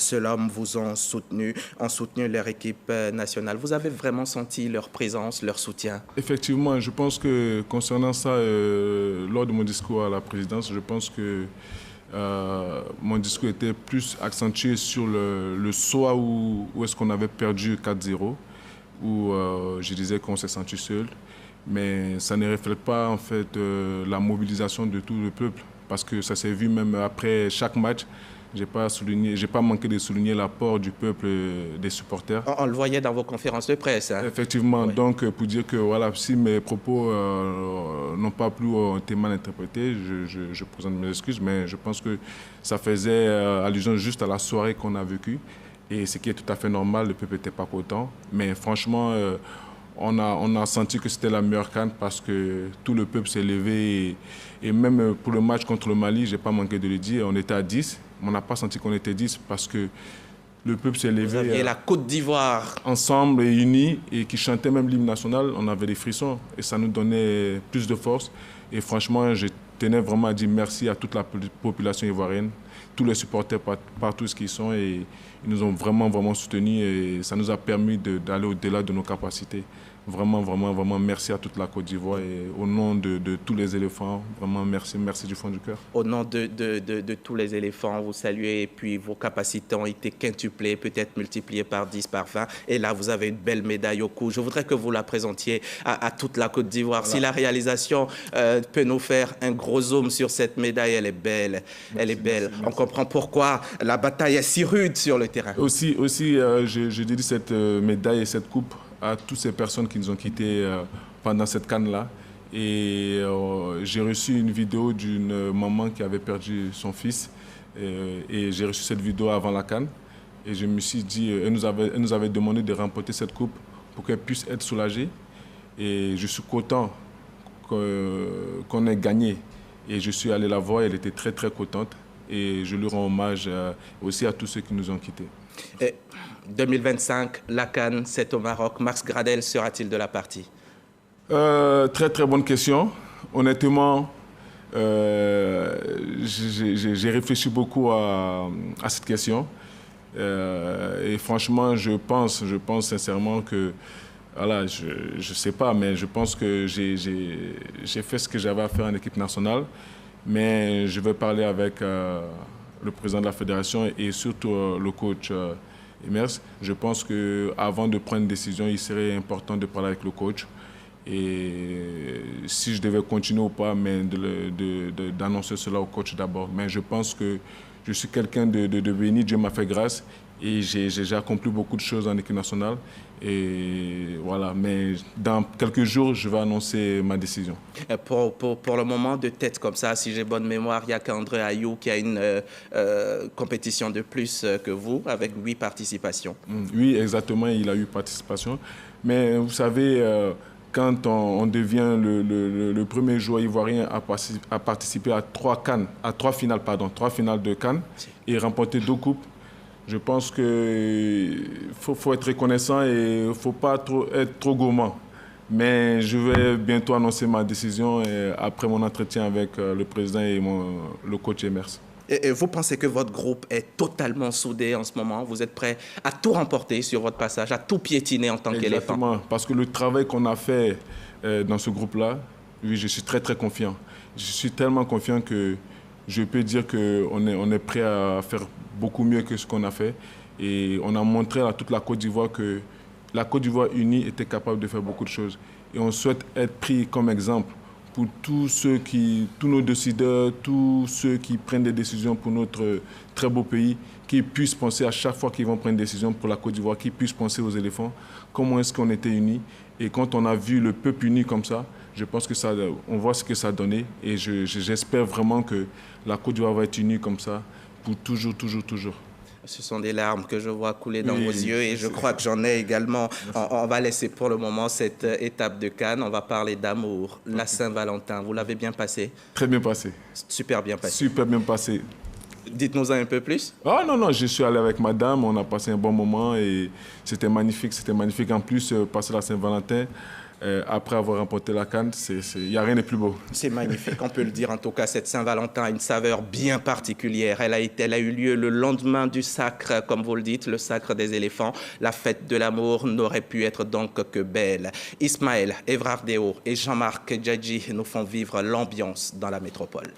Seuls hommes vous ont soutenu leur équipe nationale. Vous avez vraiment senti leur présence, leur soutien? Effectivement, je pense que concernant ça, lors de mon discours à la présidence, je pense que mon discours était plus accentué sur le soir où est-ce qu'on avait perdu 4-0, où je disais qu'on s'est senti seul. Mais ça ne reflète pas en fait la mobilisation de tout le peuple, parce que ça s'est vu même après chaque match. J'ai pas manqué de souligner l'apport du peuple, des supporters. On le voyait dans vos conférences de presse. Hein? Effectivement, Oui. donc pour dire que voilà, si mes propos n'ont pas plu ou ont été mal interprétés, je présente mes excuses, mais je pense que ça faisait allusion juste à la soirée qu'on a vécue, et ce qui est tout à fait normal, le peuple n'était pas content, mais franchement, on a senti que c'était la meilleure CAN parce que tout le peuple s'est levé, et même pour le match contre le Mali, je n'ai pas manqué de le dire, on était à 10. On n'a pas senti qu'on était 10 parce que le peuple s'est levé. Vous aviez la Côte d'Ivoire. Ensemble et unis, et qui chantait même l'hymne national. On avait des frissons et ça nous donnait plus de force. Et franchement, je tenais vraiment à dire merci à toute la population ivoirienne, tous les supporters partout ce qu'ils sont, et ils nous ont vraiment soutenus, et ça nous a permis d'aller au-delà de nos capacités. Vraiment merci à toute la Côte d'Ivoire, et au nom de tous les éléphants, vraiment merci du fond du cœur. Au nom de tous les éléphants, vous saluez, et puis vos capacités ont été quintuplées, peut-être multipliées par 10, par 20, et là vous avez une belle médaille au cou. Je voudrais que vous la présentiez à toute la Côte d'Ivoire. Voilà. Si la réalisation peut nous faire un gros zoom sur cette médaille, elle est belle, elle est belle. Merci. On comprend pourquoi la bataille est si rude sur le terrain. Aussi je dédie cette médaille et cette coupe à toutes ces personnes qui nous ont quittés pendant cette CAN-là. Et j'ai reçu une vidéo d'une maman qui avait perdu son fils. Et j'ai reçu cette vidéo avant la CAN. Et je me suis dit, elle nous avait demandé de remporter cette coupe pour qu'elle puisse être soulagée. Et je suis content qu'on ait gagné. Et je suis allé la voir, elle était très contente. Et je lui rends hommage aussi à tous ceux qui nous ont quittés. 2025, la CAN, c'est au Maroc. Max Gradel sera-t-il de la partie? Très bonne question. Honnêtement, j'ai réfléchi beaucoup à cette question. Et franchement, je pense sincèrement que, voilà, je sais pas, mais je pense que j'ai fait ce que j'avais à faire en équipe nationale. Mais je vais parler avec le président de la fédération et surtout le coach Emers. Je pense qu'avant de prendre une décision, il serait important de parler avec le coach. Et si je devais continuer ou pas, mais d'annoncer cela au coach d'abord. Mais je pense que je suis quelqu'un de béni, Dieu m'a fait grâce. Et j'ai accompli beaucoup de choses en équipe nationale. Et voilà, mais dans quelques jours, je vais annoncer ma décision. Pour le moment, de tête comme ça, si j'ai bonne mémoire, il n'y a qu'André Ayou qui a une compétition de plus que vous, avec 8 participations. Oui, exactement, il a eu participation. Mais vous savez, quand on devient le premier joueur ivoirien à participer à 3 finales de CAN et remporter 2 coupes, je pense qu'il faut être reconnaissant et il ne faut pas être trop gourmand. Mais je vais bientôt annoncer ma décision après mon entretien avec le président et le coach Emers. Et vous pensez que votre groupe est totalement soudé en ce moment? Vous êtes prêt à tout remporter sur votre passage, à tout piétiner en tant qu'éléphant? Exactement, parce que le travail qu'on a fait dans ce groupe-là, oui, je suis très confiant. Je suis tellement confiant que je peux dire qu'on est prêt à faire beaucoup mieux que ce qu'on a fait. Et on a montré à toute la Côte d'Ivoire que la Côte d'Ivoire unie était capable de faire beaucoup de choses. Et on souhaite être pris comme exemple pour tous nos décideurs, tous ceux qui prennent des décisions pour notre très beau pays, qui puissent penser à chaque fois qu'ils vont prendre une décision pour la Côte d'Ivoire, qui puissent penser aux éléphants, comment est-ce qu'on était unis. Et quand on a vu le peuple uni comme ça, je pense que on voit ce que ça a donné. Et j'espère vraiment que la Côte d'Ivoire va être unie comme ça pour toujours. Ce sont des larmes que je vois couler dans vos yeux et je crois que j'en ai également. On va laisser pour le moment cette étape de CAN. On va parler d'amour. La Saint-Valentin, vous l'avez bien passé? Très bien passé. Super bien passé. Super bien passé. Dites-nous un peu plus. Ah non, je suis allé avec madame, on a passé un bon moment et c'était magnifique. C'était magnifique en plus, passer la Saint-Valentin après avoir remporté la CAN, il n'y a rien de plus beau. C'est magnifique, on peut le dire. En tout cas, cette Saint-Valentin a une saveur bien particulière. Elle a eu lieu le lendemain du sacre, comme vous le dites, le sacre des éléphants. La fête de l'amour n'aurait pu être donc que belle. Ismaël, Evrardéo et Jean-Marc Djadji nous font vivre l'ambiance dans la métropole.